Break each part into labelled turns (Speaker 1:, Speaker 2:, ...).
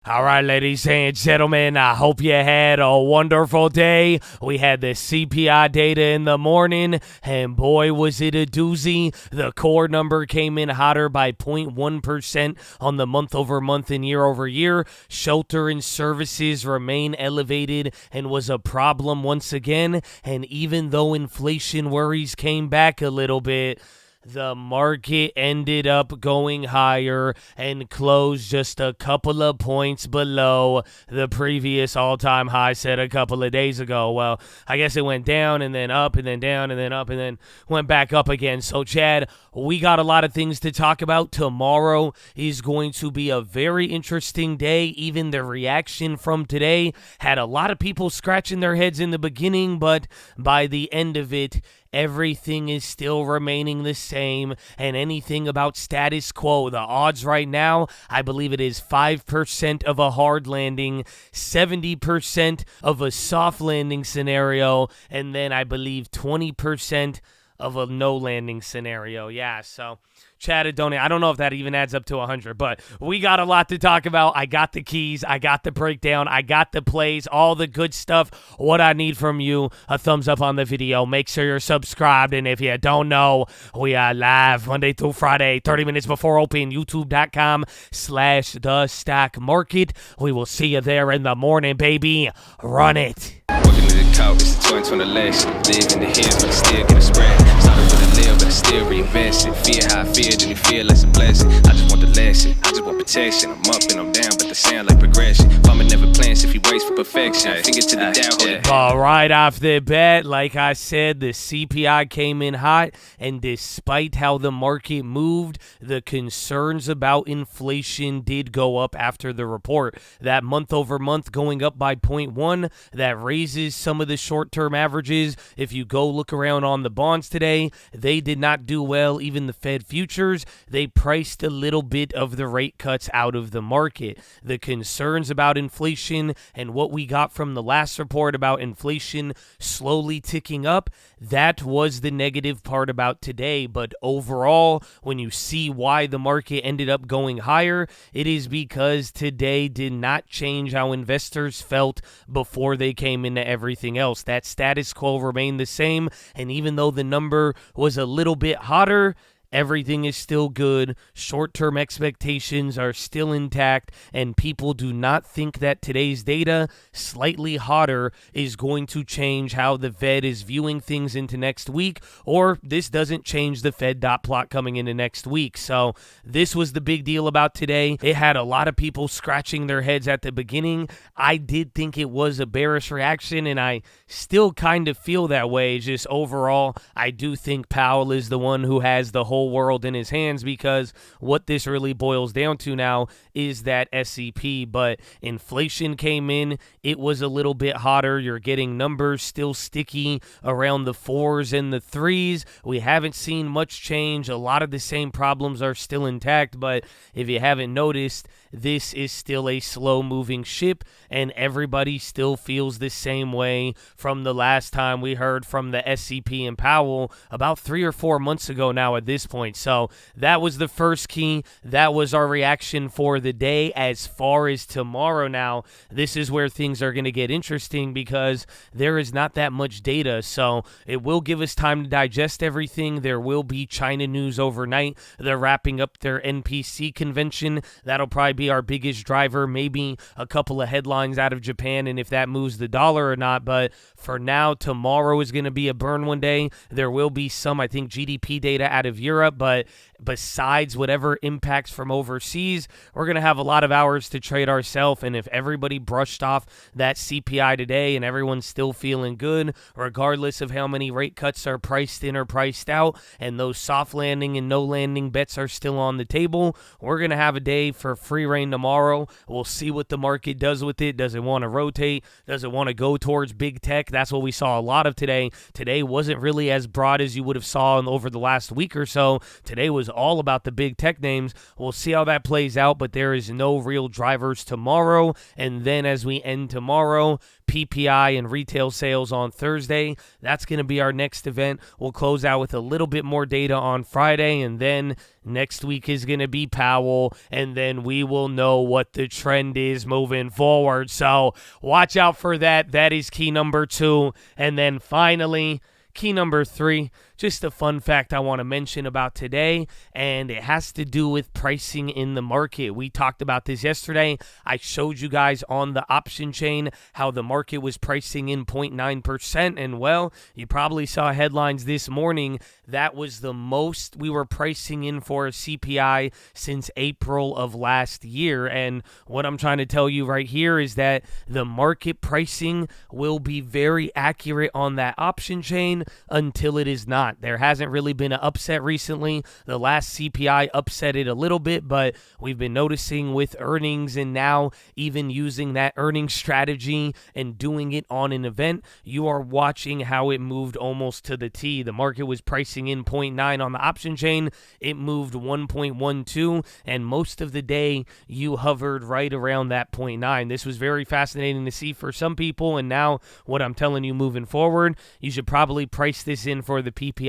Speaker 1: All right, ladies and gentlemen, I hope you had a wonderful day. We had the CPI data in the morning, and boy, was it a doozy. The core number came in hotter by 0.1% on the month-over-month and year-over-year. Shelter and services remain elevated and was a problem once again. And even though inflation worries came back a little bit, the market ended up going higher and closed just a couple of points below the previous all-time high set a couple of days ago. Well, I guess it went down and then up and then down and then up and then went back up again. So, Chad, we got a lot of things to talk about. Tomorrow is going to be a very interesting day. Even the reaction from today had a lot of people scratching their heads in the beginning, but by the end of it, everything is still remaining the same, and anything about status quo. The odds right now, I believe it is 5% of a hard landing, 70% of a soft landing scenario, and then I believe 20% of a no landing scenario. Yeah, so Chad, don't I don't know if that even adds up to 100, but we got a lot to talk about. I got the keys, I got the breakdown, I got the plays, all the good stuff. What I need from you, a thumbs up on the video. Make sure you're subscribed, and if you don't know, we are live Monday through Friday, 30 minutes before open, youtube.com/the stock market. We will see you there in the morning, baby. Run it.
Speaker 2: Walking to the couch, it's the joints on the legs. Live in the hills, but I still get a spread. Started with a live, but I still reinvest it. Feel how I feel, then you feel like a blessing. I just want the lesson, I just want protection. I'm up and I'm down, but they sound like progression. Farmer never plans if he waits for perfection. Finger to the down, hold it.
Speaker 1: But right off the bat, like I said, the CPI came in hot, and despite how the market moved, the concerns about inflation did go up after the report. That month over month going up by 0.1, that raises some of the short-term averages. If you go look around on the bonds today, they did not do well. Even the Fed futures, they priced a little bit of the rate cuts out of the market. The concerns about inflation and what we got from the last report about inflation slowly ticking up, that was the negative part about today. But overall, when you see why the market ended up going higher, it is because today did not change how investors felt before they came into everything else. That status quo remained the same, and even though the number was a little bit hotter, everything is still good. Short-term expectations are still intact, and people do not think that today's data, slightly hotter, is going to change how the Fed is viewing things into next week, or this doesn't change the Fed dot plot coming into next week. So this was the big deal about today. It had a lot of people scratching their heads at the beginning. I did think it was a bearish reaction, and I still kind of feel that way. Just overall, I do think Powell is the one who has the whole world in his hands, because what this really boils down to now is that SEP. But inflation came in, it was a little bit hotter. You're getting numbers still sticky around the 4s and the 3s. We haven't seen much change. A lot of the same problems are still intact, but if you haven't noticed, this is still a slow-moving ship, and everybody still feels the same way from the last time we heard from the SEP and Powell about 3 or 4 months ago now at this point. So that was the first key. That was our reaction for the day. As far as tomorrow now, this is where things are going to get interesting, because there is not that much data. So it will give us time to digest everything. There will be China news overnight. They're wrapping up their NPC convention. That'll probably be our biggest driver, maybe a couple of headlines out of Japan and if that moves the dollar or not. But for now, tomorrow is going to be a burn one day. There will be some, I think, GDP data out of Europe, but besides whatever impacts from overseas, we're going to have a lot of hours to trade ourselves. And if everybody brushed off that CPI today and everyone's still feeling good, regardless of how many rate cuts are priced in or priced out, and those soft landing and no landing bets are still on the table, we're going to have a day for free reign tomorrow. We'll see what the market does with it. Does it want to rotate? Does it want to go towards big tech? That's what we saw a lot of today. Today wasn't really as broad as you would have saw over the last week or so. Today was all about the big tech names. We'll see how that plays out, but there is no real drivers tomorrow. And then as we end tomorrow, PPI and retail sales on Thursday. That's going to be our next event. We'll close out with a little bit more data on Friday, and then Next week is going to be Powell, and then we will know what the trend is moving forward. So watch out for that. That is key number 2. And then finally, key number 3, just a fun fact I want to mention about today, and it has to do with pricing in the market. We talked about this yesterday. I showed you guys on the option chain how the market was pricing in 0.9%, and well, you probably saw headlines this morning. That was the most we were pricing in for a CPI since April of last year, and what I'm trying to tell you right here is that the market pricing will be very accurate on that option chain until it is not. There hasn't really been an upset recently. The last CPI upset it a little bit, but we've been noticing with earnings and now even using that earnings strategy and doing it on an event, you are watching how it moved almost to the T. The market was pricing in 0.9 on the option chain. It moved 1.12, and most of the day you hovered right around that 0.9. This was very fascinating to see for some people, and now what I'm telling you moving forward, you should probably price this in for the PPI.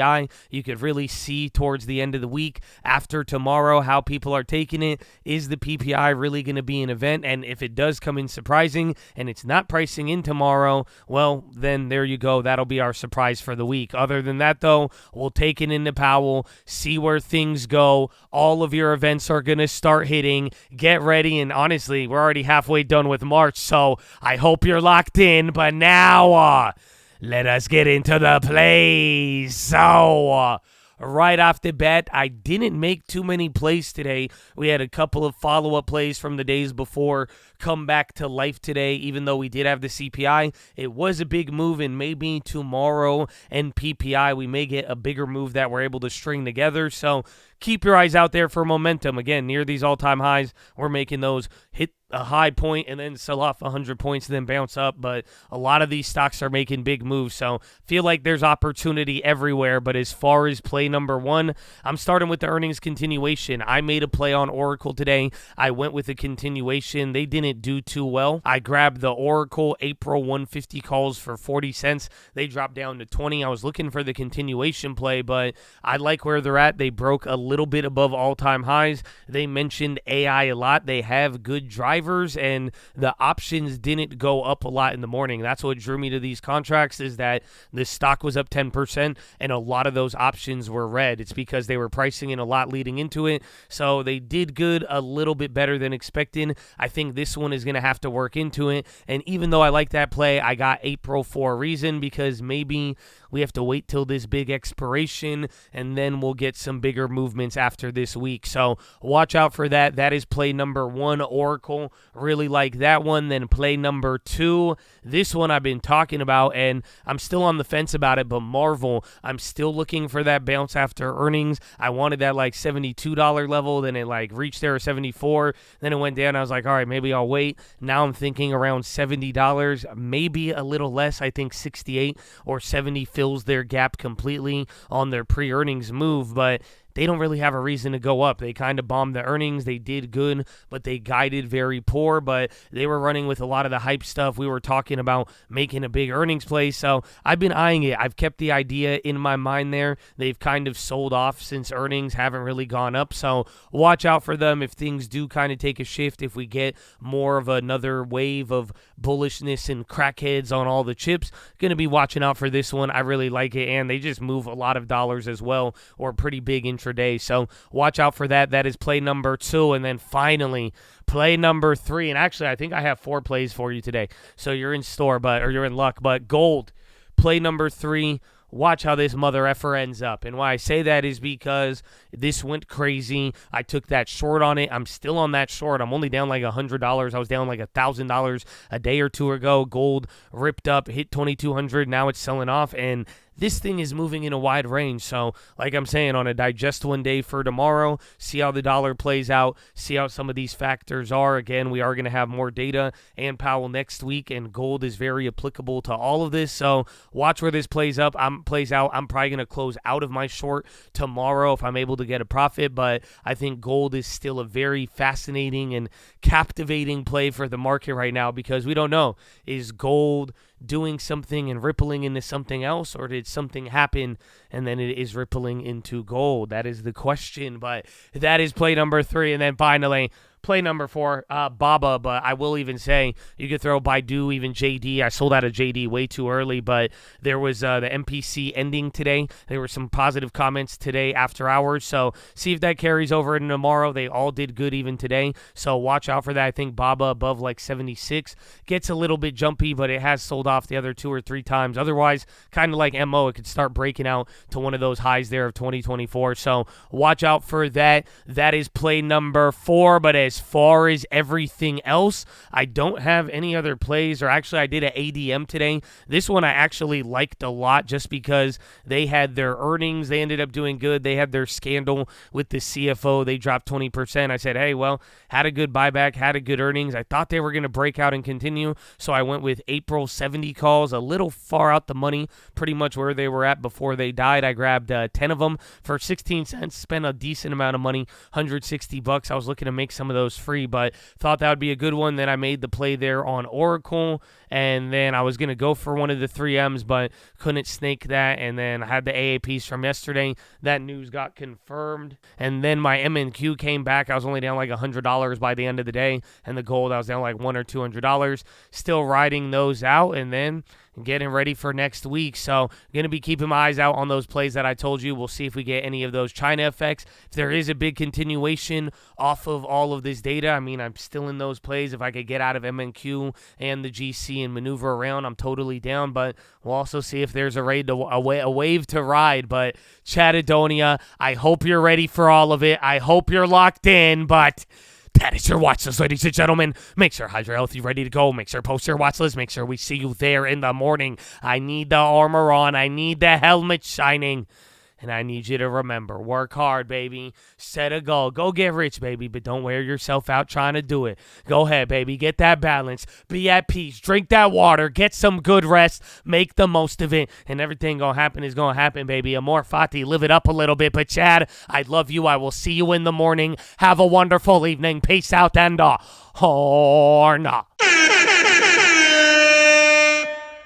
Speaker 1: You could really see towards the end of the week after tomorrow how people are taking it. Is the PPI really going to be an event? And if it does come in surprising and it's not pricing in tomorrow, well, then there you go. That'll be our surprise for the week. Other than that, though, we'll take it into Powell, see where things go. All of your events are going to start hitting. Get ready. And honestly, we're already halfway done with March, so I hope you're locked in. But now, let us get into the plays. So, right off the bat, I didn't make too many plays today. We had a couple of follow-up plays from the days before come back to life today, even though we did have the CPI. It was a big move, and maybe tomorrow and PPI, we may get a bigger move that we're able to string together. So keep your eyes out there for momentum. Again, near these all-time highs, we're making those hit a high point and then sell off 100 points and then bounce up, but a lot of these stocks are making big moves, so feel like there's opportunity everywhere. But as far as play number 1, I'm starting with the earnings continuation. I made a play on Oracle today. I went with a continuation. They didn't do too well. I grabbed the Oracle April 150 calls for 40 cents. They dropped down to 20. I was looking for the continuation play, but I like where they're at. They broke a little bit above all-time highs. They mentioned AI a lot. They have good drivers, and the options didn't go up a lot in the morning. That's what drew me to these contracts, is that the stock was up 10% and a lot of those options were red. It's because they were pricing in a lot leading into it, so they did good, a little bit better than expected. I think this one is going to have to work into it, and even though I like that play, I got April for a reason, because maybe we have to wait till this big expiration and then we'll get some bigger movements after this week. So watch out for that. That is play number 1, Oracle. Really like that one. Then play number 2, this one I've been talking about and I'm still on the fence about it, but Marvel, I'm still looking for that bounce after earnings. I wanted that like $72 level, then it like reached there at 74, then it went down. I was like, all right, maybe I'll wait. Now I'm thinking around $70, maybe a little less. I think 68 or 70 fills their gap completely on their pre-earnings move, but they don't really have a reason to go up. They kind of bombed the earnings. They did good, but they guided very poor, but they were running with a lot of the hype stuff. We were talking about making a big earnings play, so I've been eyeing it. I've kept the idea in my mind there. They've kind of sold off since earnings haven't really gone up, so watch out for them if things do kind of take a shift, if we get more of another wave of bullishness and crackheads on all the chips. Going to be watching out for this one. I really like it, and they just move a lot of dollars as well, or pretty big intraday, so watch out for that. That is play number 2, and then finally play number 3, and actually I think I have 4 plays for you today, so you're in store, or you're in luck. But gold, play number 3. Watch how this mother effer ends up. And why I say that is because this went crazy. I took that short on it. I'm still on that short. I'm only down like $100. I was down like $1,000 a day or two ago. Gold ripped up, hit 2,200. Now it's selling off, and this thing is moving in a wide range. So like I'm saying, on a digest one day for tomorrow, see how the dollar plays out, see how some of these factors are. Again, we are going to have more data and Powell next week, and gold is very applicable to all of this. So watch where this plays out. I'm probably going to close out of my short tomorrow if I'm able to get a profit, but I think gold is still a very fascinating and captivating play for the market right now, because we don't know, is gold doing something and rippling into something else, or did something happen and then it is rippling into gold? That is the question, but that is play number 3. And then finally, play number 4, Baba, but I will even say you could throw Baidu, even JD. I sold out of JD way too early, but there was the MPC ending today. There were some positive comments today after hours, so see if that carries over into tomorrow. They all did good even today, so watch out for that. I think Baba above like 76 gets a little bit jumpy, but it has sold off the other 2 or 3 times. Otherwise, kind of like MO, it could start breaking out to one of those highs there of 2024, so watch out for that. That is play number 4, but as far as everything else, I don't have any other plays, or actually I did an ADM today. This one I actually liked a lot just because they had their earnings. They ended up doing good. They had their scandal with the CFO. They dropped 20%. I said, hey, well, had a good buyback, had a good earnings. I thought they were going to break out and continue, so I went with April 70 calls, a little far out the money, pretty much where they were at before they died. I grabbed 10 of them for 16 cents, spent a decent amount of money, $160. I was looking to make some of those free, but thought that would be a good one. Then I made the play there on ORCL, and then I was going to go for one of the 3Ms, but couldn't snake that. And then I had the AAPs from yesterday. That news got confirmed. And then my MNQ came back. I was only down like $100 by the end of the day, and the gold I was down like $100 or $200. Still riding those out, and then getting ready for next week. So going to be keeping my eyes out on those plays that I told you. We'll see if we get any of those China effects. If there is a big continuation off of all of this data, I mean, I'm still in those plays. If I could get out of MNQ and the GC and maneuver around, I'm totally down. But we'll also see if there's a wave to ride. But Chattadonia, I hope you're ready for all of it. I hope you're locked in, but that is your watch list, ladies and gentlemen. Make sure Hydra Healthy ready to go. Make sure post your watch list. Make sure we see you there in the morning. I need the armor on. I need the helmet shining. And I need you to remember, work hard, baby. Set a goal. Go get rich, baby, but don't wear yourself out trying to do it. Go ahead, baby. Get that balance. Be at peace. Drink that water. Get some good rest. Make the most of it. And everything gonna happen is gonna happen, baby. Amor fati. Live it up a little bit. But Chad, I love you. I will see you in the morning. Have a wonderful evening. Peace out and horna.